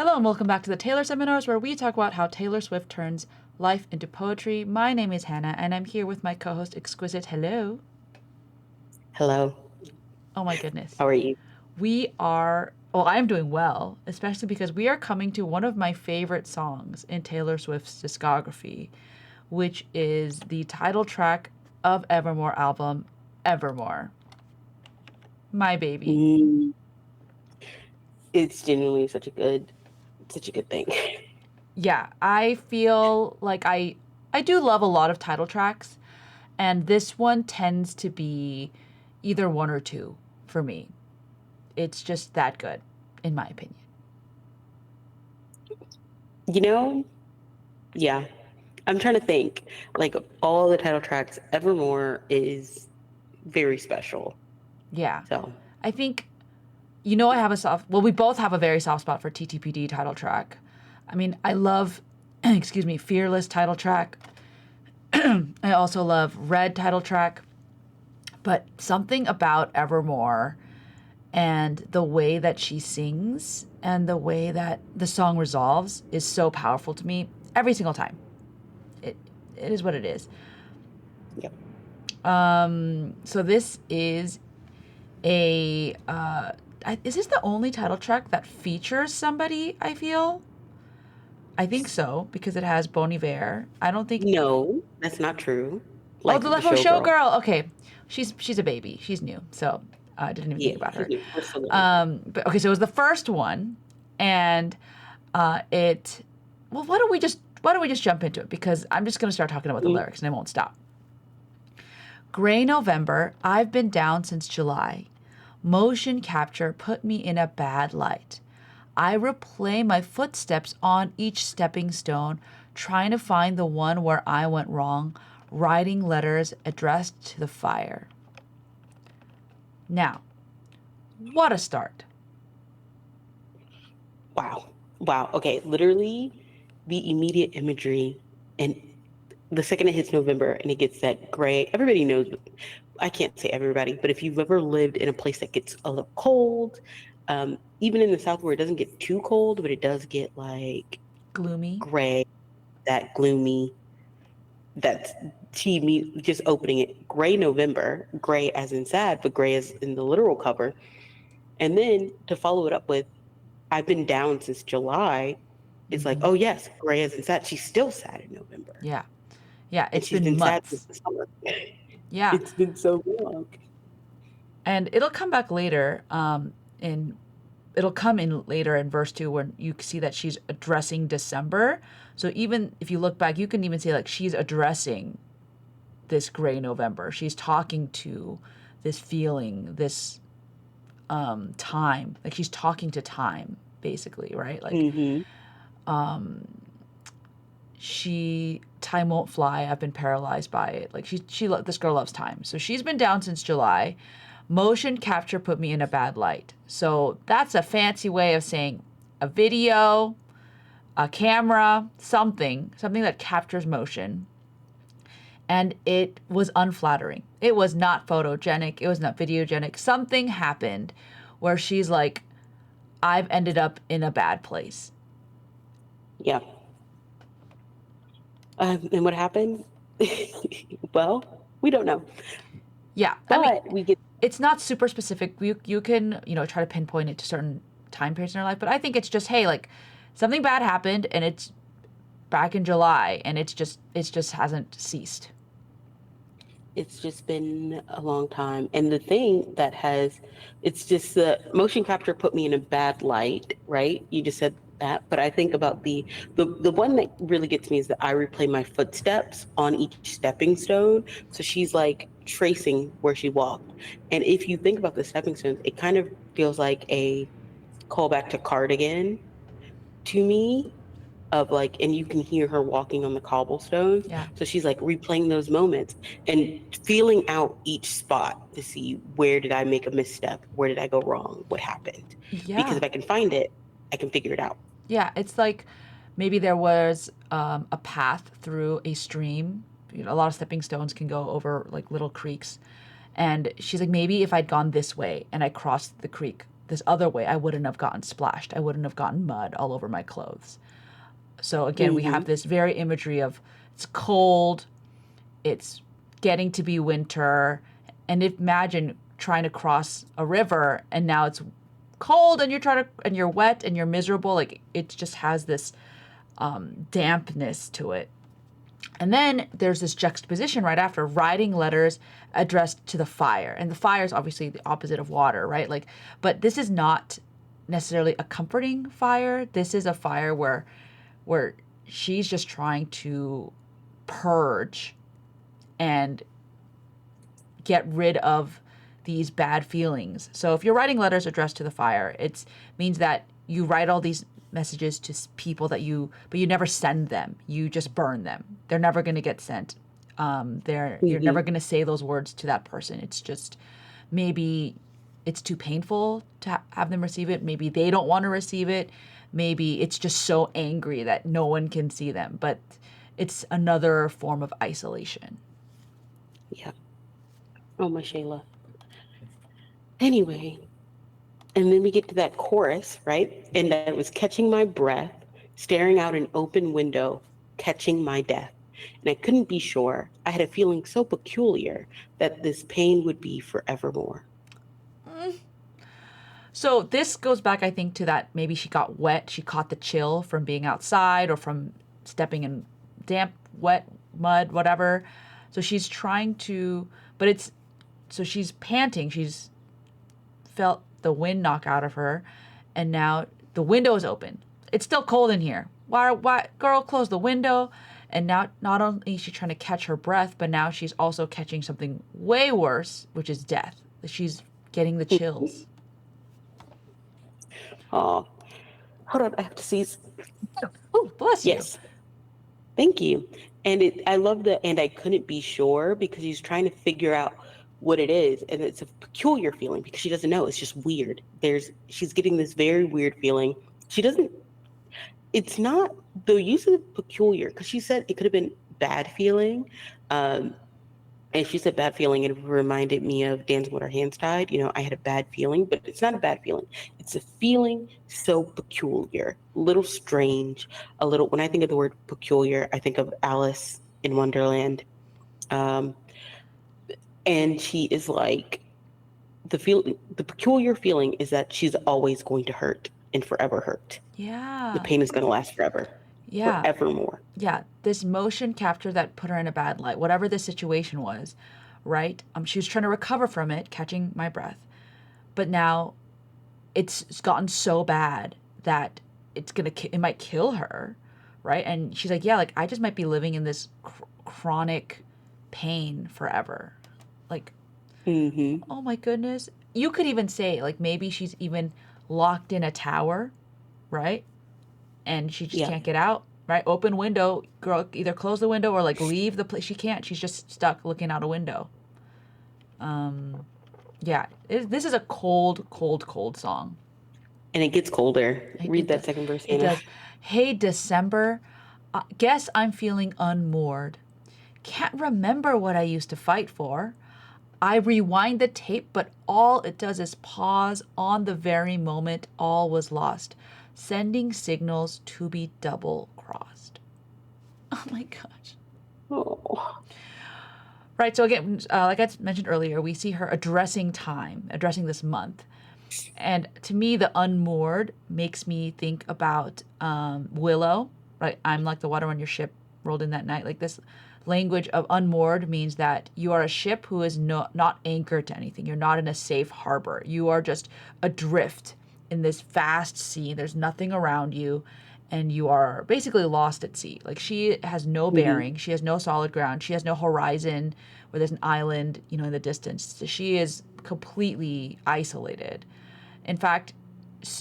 Hello and welcome back to the Taylor Seminars, where we talk about how Taylor Swift turns life into poetry. My name is Hannah, and I'm here with my co-host Exquisite. Hello. Hello. Oh my goodness. How are you? Well, I'm doing well, especially because we are coming to one of my favorite songs in Taylor Swift's discography, which is the title track of Evermore album, Evermore. My baby. Mm, it's genuinely such a good thing. Yeah, I feel like I do love a lot of title tracks, and this one tends to be either one or two for me. It's just that good, in my opinion. You know, yeah. I'm trying to think. Like of all the title tracks, Evermore is very special. Yeah. So, I think, we both have a very soft spot for TTPD title track. I mean, I love, excuse me, Fearless title track. I also love Red title track. But something about Evermore and the way that she sings and the way that the song resolves is so powerful to me every single time. It, it is what it is. yep. So this is is this the only title track that features somebody, I feel? I think so, because it has Bon Iver. I don't think. No, that's not true. Oh, Like the the Lefo showgirl. Showgirl. Okay, she's a baby. She's new, so I didn't even think Yeah, about she's her. new. We're still learning. But okay, so it was the first one, and it. Well, why don't we just jump into it, because I'm just gonna start talking about the Mm, lyrics and I won't stop. Gray November, I've been down since July. Motion capture put me in a bad light. I replay my footsteps on each stepping stone, trying to find the one where I went wrong, writing letters addressed to the fire. Now, what a start. wow. Wow. Okay. Literally, the immediate imagery and the second it hits November and it gets that gray, everybody knows. I can't say everybody, but if you've ever lived in a place that gets a little cold, even in the South where it doesn't get too cold, but it does get like Gloomy. gray, that gloomy, that's me just opening it. Gray November, gray as in sad, but gray as in the literal cover. And then to follow it up with, I've been down since July. It's like, Hmm. oh yes, gray as in sad. She's still sad in November. Yeah. Yeah, And it's she's been been sad since months. the summer. Yeah. It's been so long. And it'll come back later. In It'll come in later in verse 2 when you see that she's addressing December. So even if you look back, you can even say like she's addressing this gray November. She's talking to this feeling, this time. Like she's talking to time, basically, right? Like Hmm. she time won't fly. I've been paralyzed by it. Like this girl loves time. So she's been down since July. Motion capture put me in a bad light. So that's a fancy way of saying a video, a camera, something that captures motion. And it was unflattering. It was not photogenic. It was not videogenic. Something happened where she's like, I've ended up in a bad place. Yeah. And what happened? Well, we don't know, Yeah, I mean, but we get. it's not super specific. You can, try to pinpoint it to certain time periods in her life, but I think it's just, hey, like something bad happened and it's back in July and it's just hasn't ceased. It's just been a long time, and the thing that has, it's just the motion capture put me in a bad light, right? You just said that, but I think about the one that really gets me is that I replay my footsteps on each stepping stone. So she's like tracing where she walked, and if you think about the stepping stones, it kind of feels like a callback to Cardigan to me, of like, and you can hear her walking on the cobblestones. Yeah. So she's like replaying those moments and feeling out each spot to see, where did I make a misstep? Where did I go wrong? What happened? Because Yeah. if I can find it, I can figure it out. Yeah, it's like maybe there was a path through a stream. A lot of stepping stones can go over like little creeks. And she's like, maybe if I'd gone this way and I crossed the creek this other way, I wouldn't have gotten splashed. I wouldn't have gotten mud all over my clothes. So again, we have Mm-hmm. this very imagery of it's cold, it's getting to be winter, and imagine trying to cross a river and now it's cold and you're wet and you're miserable. Like it just has this dampness to it. And then there's this juxtaposition right after, writing letters addressed to the fire. And the fire is obviously the opposite of water, right? Like, but this is not necessarily a comforting fire. This is a fire where she's just trying to purge and get rid of these bad feelings. So if you're writing letters addressed to the fire, it means that you write all these messages to people but you never send them. You just burn them. They're never going to get sent. You're never Mm-hmm. going to say those words to that person. It's just maybe it's too painful to have them receive it. Maybe they don't want to receive it. Maybe it's just so angry that no one can see them. But it's another form of isolation. Yeah. Oh, my Shayla. Anyway, and then we get to that chorus, right? And I was catching my breath, staring out an open window, catching my death. And I couldn't be sure. I had a feeling so peculiar that this pain would be forevermore. So this goes back, I think, to that maybe she got wet. She caught the chill from being outside or from stepping in damp, wet mud, whatever. So she's trying to, but it's, so she's panting. She's felt the wind knock out of her, and now the window is open. It's still cold in here. Why, girl, close the window. And now not only is she trying to catch her breath, but now she's also catching something way worse, which is death. She's getting the chills. Oh, hold on. I have to seize. Oh, bless you. Yes. Thank you. And I love the, and I couldn't be sure because he's trying to figure out what it is. And it's a peculiar feeling because she doesn't know. It's just weird. She's getting this very weird feeling. She doesn't, it's not the use of peculiar because she said it could have been bad feeling. Um, and she said bad feeling, and it reminded me of Dancing with Our Hands Tied. I had a bad feeling, but it's not a bad feeling. It's a feeling so peculiar, a little strange, a little. When I think of the word peculiar, I think of Alice in Wonderland, um, and she is like the peculiar feeling is that she's always going to hurt and forever hurt. The Yeah. pain is going to last forever, Yeah. forevermore. Yeah. This motion capture that put her in a bad light, whatever the situation was, right? She was trying to recover from it, catching my breath. But now it's gotten so bad that it might kill her, right? And she's like, yeah, like I just might be living in this chronic pain forever. Like, Mm-hmm. oh my goodness. You could even say, like, maybe she's even locked in a tower, right? And she just Yeah. can't get out, right? Open window, girl, either close the window or like leave the place. She can't. She's just stuck looking out a window. Yeah, this is a cold, cold, cold song. And it gets colder. It, Read it, that do- second verse, it Hannah. does. Hey, December, guess I'm feeling unmoored. Can't remember what I used to fight for. I rewind the tape, but all it does is pause on the very moment all was lost, sending signals to be double crossed. Oh my gosh. Oh. Right. So again, like I mentioned earlier, we see her addressing time, addressing this month. And to me, the unmoored makes me think about Willow, right? I'm like the water on your ship rolled in that night. Like this language of unmoored means that you are a ship who is not anchored to anything. You're not in a safe harbor. You are just adrift in this vast sea. There's nothing around you. And you are basically lost at sea. Like she has no Mm-hmm. bearing. She has no solid ground. She has no horizon where there's an island, in the distance. So she is completely isolated. In fact,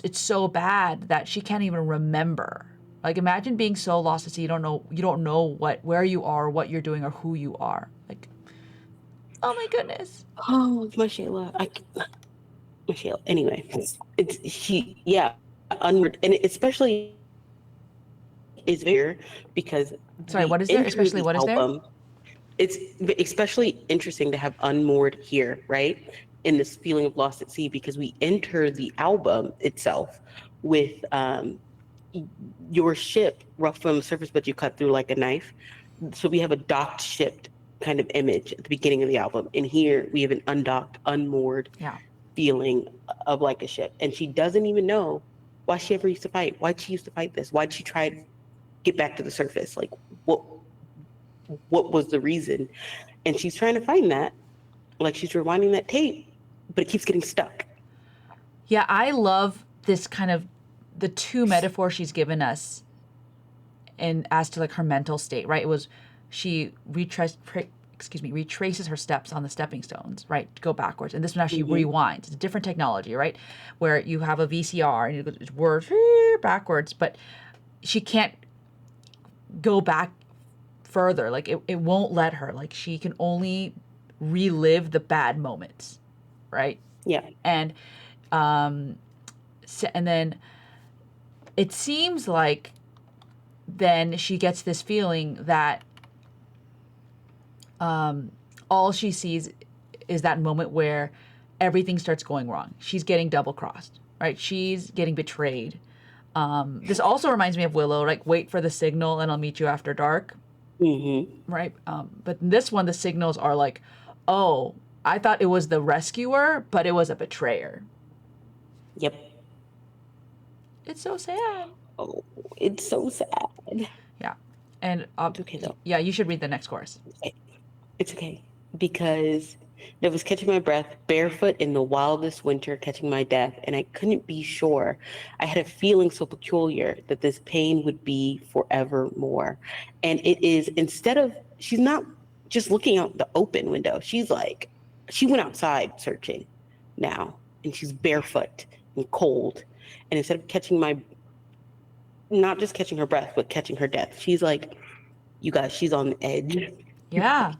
it's so bad that she can't even remember. Like imagine being so lost at sea you don't know where you are, what you're doing, or who you are. Like, oh my goodness. Oh, my Shayla. My Shayla. Anyway, yeah, and especially is there because Sorry, the what is there? entire Especially this what is there? album, it's especially interesting to have unmoored here, right? in this feeling of lost at sea because we enter the album itself with your ship rough from the surface, but you cut through like a knife. So we have a docked ship kind of image at the beginning of the album. And here we have an undocked, unmoored Yeah. feeling of like a ship. And she doesn't even know why she ever used to fight. Why'd she used to fight this? Why'd she try to get back to the surface? Like what was the reason? And she's trying to find that. Like she's rewinding that tape, but it keeps getting stuck. Yeah, I love this kind of the two metaphors she's given us and as to like her mental state, right? It was she retraces her steps on the stepping stones, right? To go backwards. And this one actually rewinds. It's a different technology, right? Where you have a VCR and it words backwards, but she can't go back further. Like it won't let her. Like she can only relive the bad moments, right? Yeah. And and then it seems like then she gets this feeling that all she sees is that moment where everything starts going wrong. She's getting double crossed, right? She's getting betrayed. This also reminds me of Willow, like wait for the signal and I'll meet you after dark, right? But in this one, the signals are like, oh, I thought it was the rescuer, but it was a betrayer. Yep. It's so sad. Oh, it's so sad. Yeah. And It's okay though. yeah, you should read the next chorus. It's okay. Because I was catching my breath, barefoot in the wildest winter, catching my death, and I couldn't be sure. I had a feeling so peculiar that this pain would be forevermore. And it is, instead of, she's not just looking out the open window. She's like, she went outside searching now, and she's barefoot and cold. And instead of catching my, not just catching her breath, but catching her death, she's like, you guys, she's on the edge. Yeah.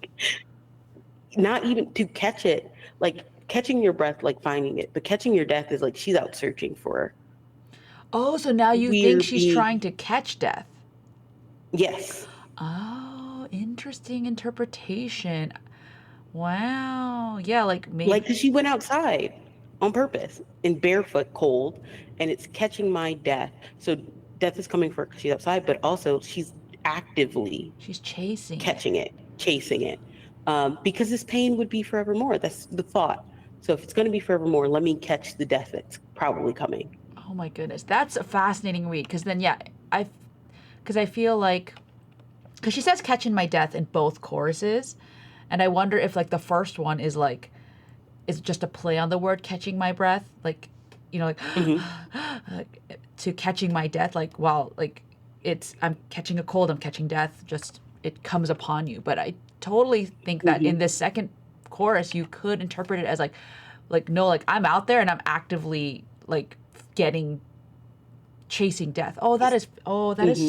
Not even to catch it, like catching your breath, like finding it, but catching your death is like she's out searching for. Oh, so now you think she's trying to catch death? Yes. Oh, interesting interpretation. Wow. Yeah, like maybe. Like, 'cause she went outside on purpose in barefoot, cold, and it's catching my death. So death is coming for her 'cause she's outside, but also she's actively She's chasing catching it, chasing it. Because this pain would be forevermore. That's the thought. So if it's going to be forevermore, let me catch the death that's probably coming. Oh my goodness. That's a fascinating read because then, yeah, because I feel like, because she says catching my death in both choruses. And I wonder if like the first one is like, is just a play on the word catching my breath. Like, you know, like to catching my death, like, wow, like it's, I'm catching a cold, I'm catching death, just it comes upon you. But I totally think that in this second chorus, you could interpret it as like, no, like I'm out there and I'm actively like chasing death. Oh, that is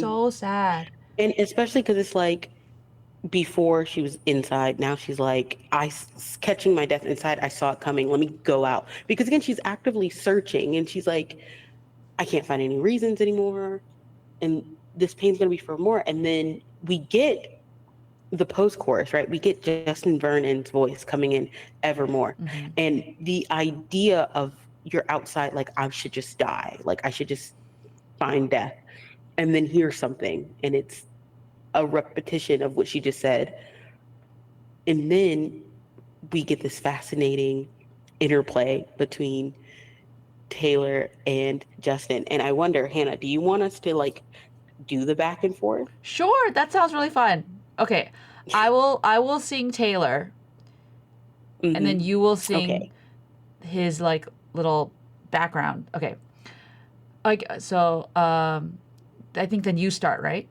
so sad. And especially because it's like before she was inside, now she's like, catching my death inside. I saw it coming. Let me go out. Because again, she's actively searching and she's like, I can't find any reasons anymore. And this pain's going to be for more. And then we get the post chorus, right? We get Justin Vernon's voice coming in Evermore. And the idea of you're outside, like I should just die. Like I should just find death and then hear something. And it's a repetition of what she just said. And then we get this fascinating interplay between Taylor and Justin. And I wonder, Hannah, do you want us to like do the back and forth? Sure, that sounds really fun. Okay. I will sing Taylor. And then you will sing his like little background. Okay. Like so I think then you start, right?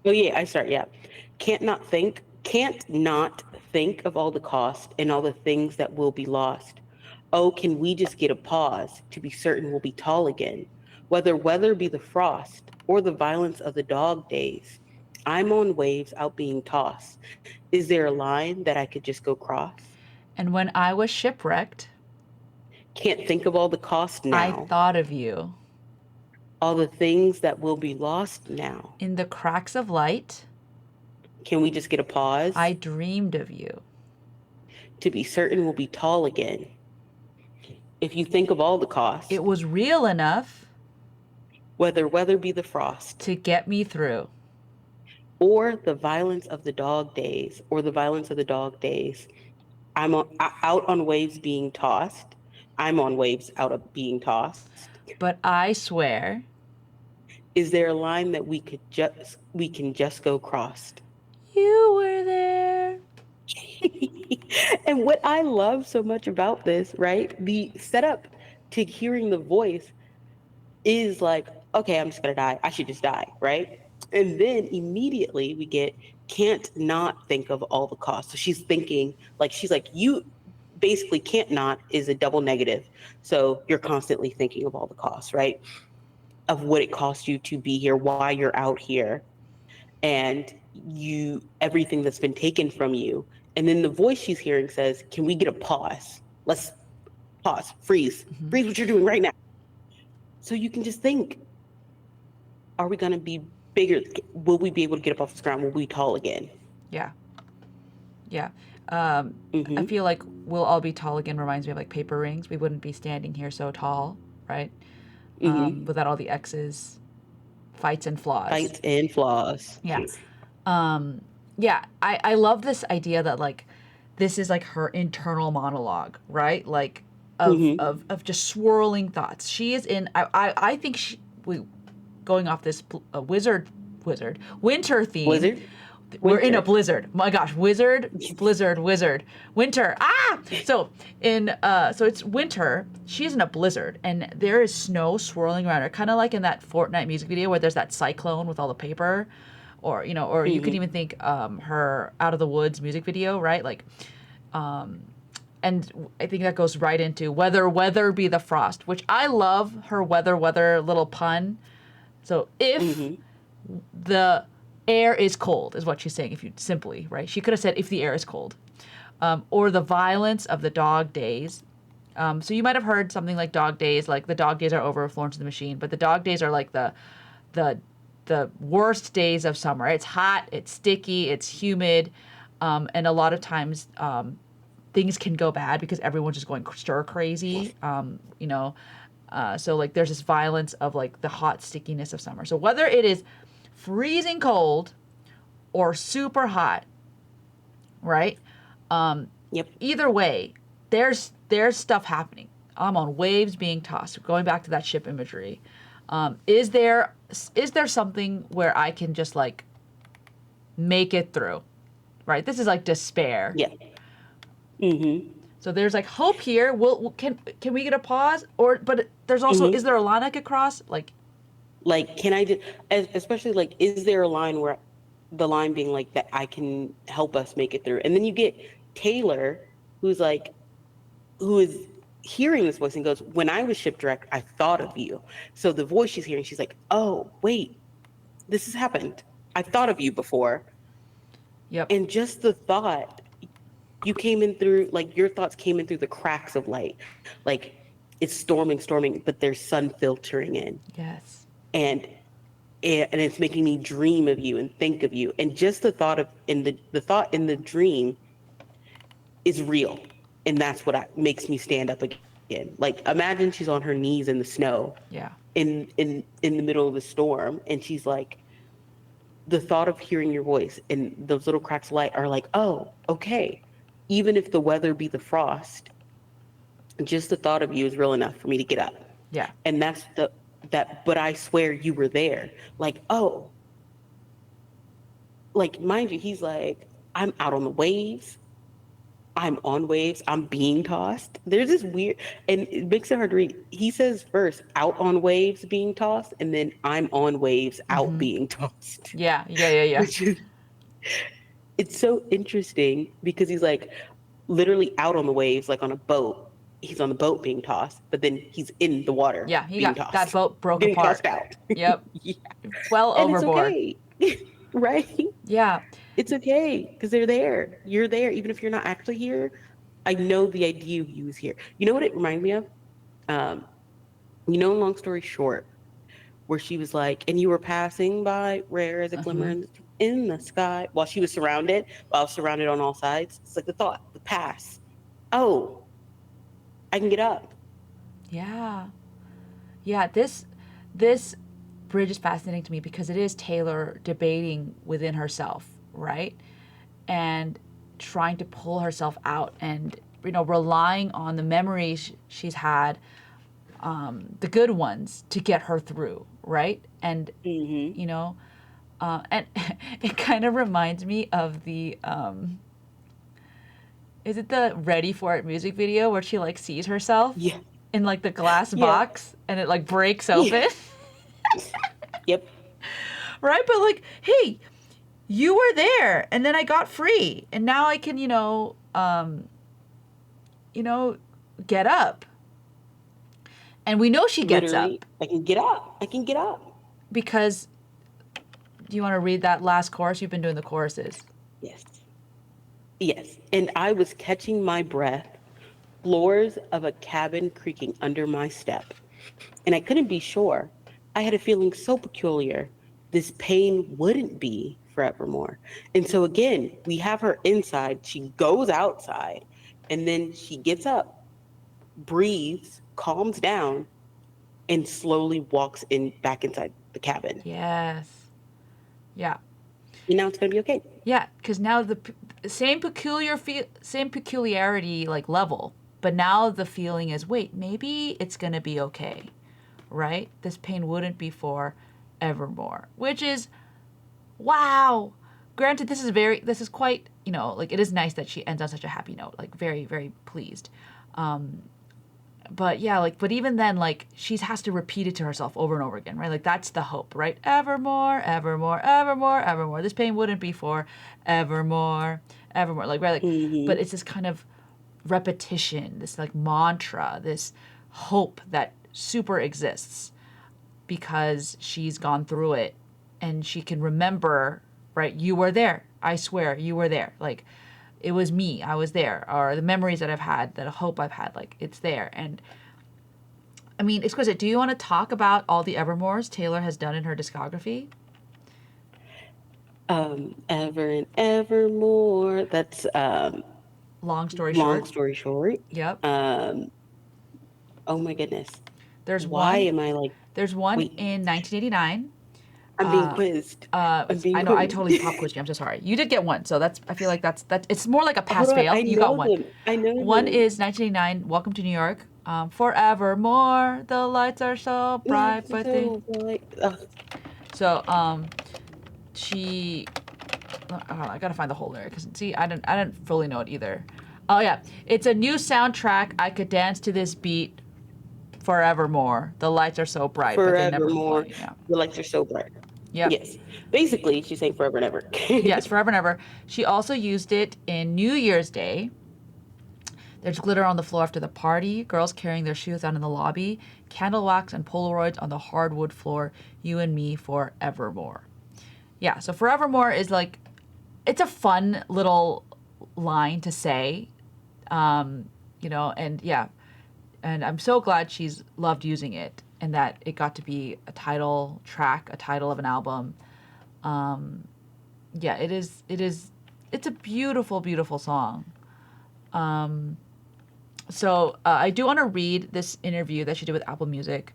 Oh yeah, I start, yeah. Can't not think of all the cost and all the things that will be lost. Oh, can we just get a pause to be certain we'll be tall again? Whether weather be the frost or the violence of the dog days, I'm on waves out being tossed. Is there a line that I could just go cross? And when I was shipwrecked, can't think of all the cost now. I thought of you. All the things that will be lost now. In the cracks of light, can we just get a pause? I dreamed of you. To be certain we'll be tall again. If you think of all the it cost, was real enough whether weather be the frost, to get me through. or the violence of the dog days, or the violence of the dog days, out on waves being tossed. I'm on waves out of being tossed. But I swear, Is there a line that we can just go crossed? you were there. And what I love so much about this, right? The setup to hearing the voice is like, okay, I'm just gonna die. I should just die, right? And then immediately we get can't not think of all the costs. So she's thinking, like, she's like, you basically can't not is a double negative. So you're constantly thinking of all the costs, right? Of what it costs you to be here, why you're out here, and everything that's been taken from you. And then the voice she's hearing says, can we get a pause? Let's pause, Mhm. freeze what you're doing right now. So you can just think, are we going to be bigger? Will we be able to get up off the ground? Will we be tall again? Yeah. Yeah. Um, I Mm-hmm. feel like we'll all be tall again reminds me of like paper rings. We wouldn't be standing here so tall, right? Mm-hmm. Without all the X's, fights, and flaws. Fights and flaws. Yeah. Um, yeah. I love this idea that like this is like her internal monologue, right? Like Mm-hmm. of just swirling thoughts. She is in. I think we going off this wizard winter theme. Blizzard, We're in a winter. blizzard. My gosh, wizard, blizzard, wizard, winter. Ah! So so it's winter. She's in a blizzard, and there is snow swirling around her, kind of like in that Fortnite music video where there's that cyclone with all the paper, or or you could Mm-hmm. even think her Out of the Woods music video, right? Like, and I think that goes right into weather be the frost, which I love her weather little pun. So if Mm-hmm. the air is cold is what she's saying, if you simply, right, she could have said if the air is cold, or the violence of the dog days. So you might have heard something like dog days, like the dog days are over, Florence and the Machine, but the dog days are like the the worst days of summer. It's hot, it's sticky, it's humid, and a lot of times things can go bad because everyone's just going stir crazy. So like there's this violence of like the hot stickiness of summer. So whether it is freezing cold or super hot, right? Yep. Either way, there's stuff happening. I'm on waves being tossed. Going back to that ship imagery, is there something where I can just like make it through? Right. This is like despair. Yeah. Mm-hmm. So there's like hope here. Can we get a pause? Or but there's also, is Mm-hmm. there a line I could cross? Like, Like, can I just, especially like, is there a line where the line being like that I can help us make it through? And then you get Taylor, who's like, who is hearing this voice and goes, when I was shipwrecked, I thought of you. So the voice she's hearing, she's like, oh, wait, this has happened. I've thought of you before. yep, And just the thought, you came in through, like, your thoughts came in through the cracks of light. Like, it's storming, but there's sun filtering in. yes, And and it's making me dream of you and think of you. And just the thought of in the thought in the dream is real. And that's what makes me stand up again. Like, imagine she's on her knees in the snow yeah, in the middle of the storm, and she's like, the thought of hearing your voice and those little cracks of light are like, oh, okay. Even if the weather be the frost, just the thought of you is real enough for me to get up. yeah, And that's but I swear you were there. Like, oh, like, mind you, he's like, I'm out on the waves. I'm on waves. I'm being tossed. There's this weird, and it makes it hard to read. He says first, out on waves being tossed, and then I'm on waves out being tossed, yeah, yeah, yeah, yeah, which is, it's so interesting because he's like literally out on the waves, like on a boat. He's on the boat being tossed, but then he's in the water yeah. He being got that tossed, boat broke being apart. tossed out. Yep, Yeah. well And it's overboard. okay, right? Yeah, It's okay because they're there. You're there, even if you're not actually here. I know the idea of you is here. You know what it reminded me of? Um, Long story short, where she was like, and you were passing by, rare as a glimmer in the sky, while I was surrounded on all sides. It's like the thought, the pass. Oh, I can get up. Yeah. Yeah, this bridge is fascinating to me because it is Taylor debating within herself, right? And trying to pull herself out and relying on the memories she's had, the good ones, to get her through, right? And Mm-hmm. you know, and it kind of reminds me of the is it the Ready for It music video where she like sees herself Yeah. in like the glass Yeah. box and it like breaks Yeah. open? Yep. Right? But like, hey, you were there and then I got free and now I can, you know, get up. And we know she gets Literally, up I can get up. I can get up. because do you want to read that last chorus? You've been doing the choruses. Yes. Yes. And I was catching my breath, floors of a cabin creaking under my step. And I couldn't be sure. I had a feeling so peculiar. This pain wouldn't be forevermore. And so again, we have her inside. She goes outside and then she gets up, breathes, calms down, and slowly walks in back inside the cabin. Yes. Yeah. And now it's gonna be okay. Yeah, because now the same same peculiarity like level, but now the feeling is wait, maybe it's gonna be okay, right? This pain wouldn't be for evermore, which is wow. Granted, this is quite like it is nice that she ends on such a happy note, like very very pleased. But yeah, like but even then, like she has to repeat it to herself over and over again, right? Like that's the hope, right? Evermore, evermore, evermore, evermore. This pain wouldn't be for evermore, evermore. Like right, like but Mm-hmm. it's this kind of repetition, this like mantra, this hope that super exists because she's gone through it and she can remember, right? You were there. I swear, you were there. Like it was me. I was there. Or the memories that I've had, that hope I've had, like it's there. And I mean, Exquisite, do you want to talk about all the Evermores Taylor has done in her discography? Ever and evermore. That's Long story long short. story short. Yep. Um, oh my goodness. There's Why one am I like, there's one wait, in 1989. I'm being quizzed. I'm I being know I totally quizzed. pop quizzed you. I'm so sorry. You did get one, so that's I feel like that it's more like a pass Hold on, fail. I You got know one. them. I know One them. is 1989. Welcome to New York. Forevermore, the lights are so bright, That's but they so like, so she I gotta find the whole lyric because see I didn't fully know it either. Oh yeah, it's a new soundtrack. I could dance to this beat forevermore. The lights are so bright, but they never forevermore. play. Yeah. The lights are so bright. Yep. Yes. Basically, she's saying forever and ever. Yes, forever and ever. She also used it in New Year's Day. There's glitter on the floor after the party, girls carrying their shoes out in the lobby, candle wax and Polaroids on the hardwood floor, you and me forevermore. Yeah, so forevermore is like, it's a fun little line to say, and yeah, and I'm so glad she's loved using it and that it got to be a title track, a title of an album. Yeah, it's a beautiful, beautiful song. So I do want to read this interview that she did with Apple Music,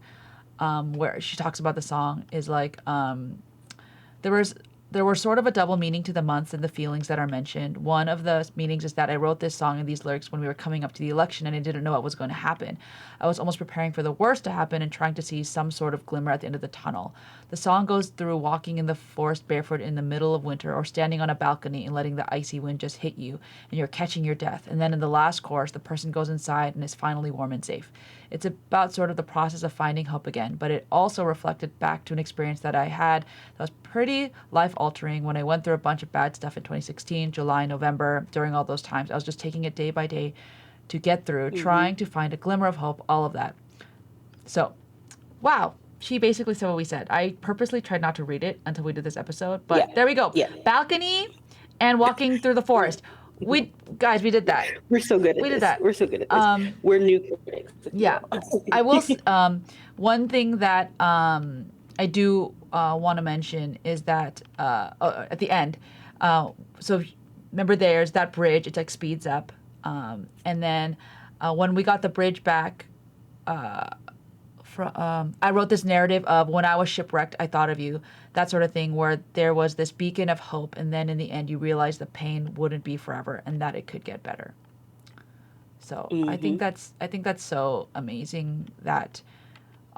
where she talks about the song. Is like there was there were sort of a double meaning to the months and the feelings that are mentioned. One of the meanings is that I wrote this song and these lyrics when we were coming up to the election and I didn't know what was going to happen. I was almost preparing for the worst to happen and trying to see some sort of glimmer at the end of the tunnel. The song goes through walking in the forest barefoot in the middle of winter or standing on a balcony and letting the icy wind just hit you and you're catching your death. And then in the last chorus, the person goes inside and is finally warm and safe. It's about sort of the process of finding hope again, but it also reflected back to an experience that I had that was pretty life altering when I went through a bunch of bad stuff in 2016, July, November. During all those times, I was just taking it day by day to get through, hmm trying to find a glimmer of hope, all of that. So, wow. She basically said what we said. I purposely tried not to read it until we did this episode, Yeah. but there we go. Yeah. Balcony and walking through the forest. We guys, we did that. We're so good at We did this. that. We're so good at this. We're new critics, if you Yeah, will. I will. One thing that I do want to mention is that at the end, so remember there's that bridge. It's like speeds up, and then when we got the bridge back, I wrote this narrative of when I was shipwrecked, I thought of you, that sort of thing, where there was this beacon of hope, and then in the end, you realize the pain wouldn't be forever, and that it could get better. So Mm-hmm. I think that's so amazing that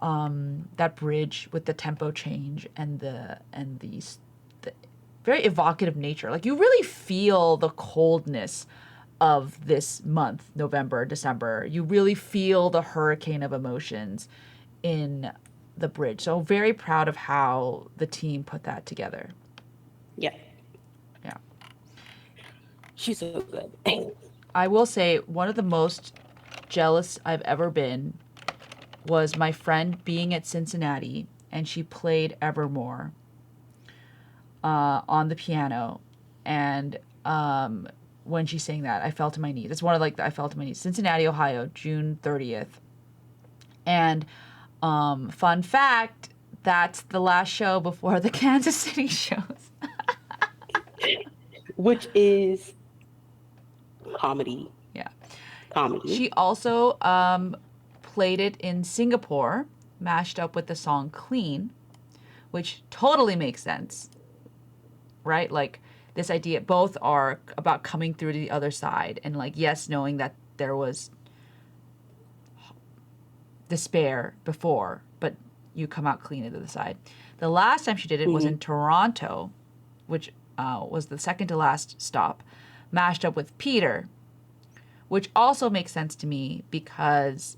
that bridge with the tempo change and the very evocative nature. Like you really feel the coldness of this month, November, December. You really feel the hurricane of emotions in the bridge. So very proud of how the team put that together. Yeah, Yeah. she's so good. I will say one of the most jealous I've ever been was my friend being at Cincinnati and she played Evermore on the piano. And when she sang that, I fell to my knees. It's one of like, I fell to my knees. Cincinnati, Ohio, June 30th. And fun fact, that's the last show before the Kansas City shows. Which is comedy. Yeah. Comedy. She also played it in Singapore, mashed up with the song Clean, which totally makes sense, right? Like this idea, both are about coming through to the other side and like, yes, knowing that there was despair before, but you come out clean into the side. The last time she did it was Mm-hmm. in Toronto, which was the second to last stop, mashed up with Peter, which also makes sense to me because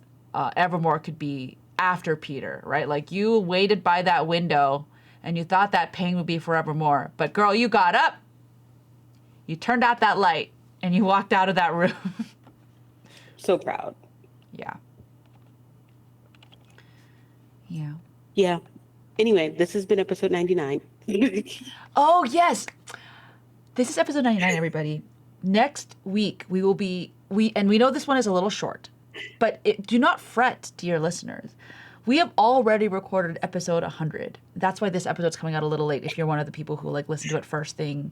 Evermore could be after Peter, right? Like you waited by that window and you thought that pain would be forevermore. But girl, you got up, you turned out that light, and you walked out of that room. So proud. Yeah. Yeah. Yeah. Anyway, this has been episode 99. Oh, yes. This is episode 99, everybody. Next week, we know this one is a little short, but do not fret, dear listeners. We have already recorded episode 100. That's why this episode's coming out a little late if you're one of the people who like listen to it first thing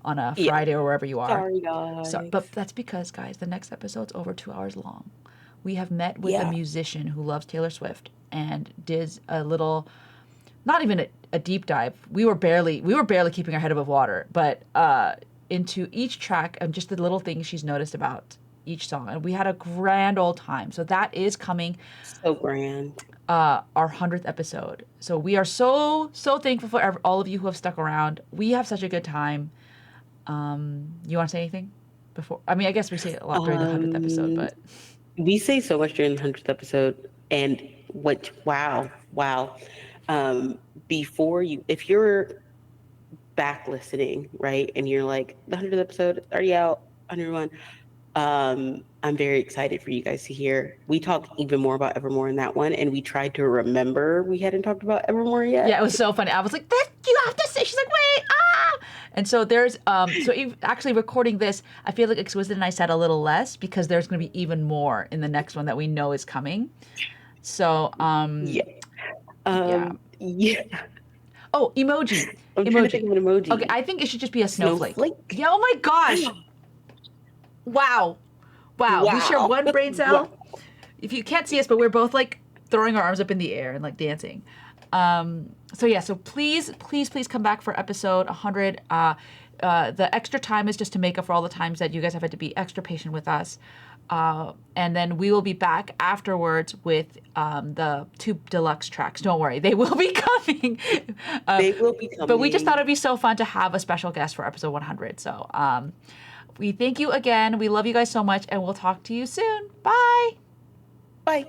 on a Yeah. Friday or wherever you are. Sorry, So, guys. but that's because, guys, the next episode's over 2 hours long. We have met with a Yeah. musician who loves Taylor Swift and did a little, not even a deep dive. We were barely keeping our head above water, but into each track and just the little things she's noticed about each song, and we had a grand old time. So that is coming, So grand. our 100th episode. So we are so thankful for all of you who have stuck around. We have such a good time. You want to say anything before? I mean, I guess we say it a lot during the 100th episode, Um, but we say so much during the 100th episode. And what, wow, wow. Um, before you, if you're back listening, right, and you're like, the 100th episode is already out, 101, I'm very excited for you guys to hear. We talked even more about Evermore in that one, and we tried to remember we hadn't talked about Evermore yeah, it yet. was so funny. I was like, "That you have to say." She's like, "Wait, ah!" And so there's actually recording this, I feel like Exquisite and I said a little less because there's going to be even more in the next one that we know is coming. So Yeah. yeah. Yeah. Oh, emoji, I'm trying to think emoji. of an Okay, emoji. I think it should just be a snowflake. Snowflake? Yeah. Oh my gosh. Wow. Wow. We share Wow. one brain cell. Wow. If you can't see us, but we're both like throwing our arms up in the air and like dancing. So yeah, so please come back for episode 100. The extra time is just to make up for all the times that you guys have had to be extra patient with us. And then we will be back afterwards with the 2 deluxe tracks. Don't worry, they will be coming. They will be But we just thought coming. it'd be so fun to have a special guest for episode 100. So we thank you again. We love you guys so much, and we'll talk to you soon. Bye. Bye.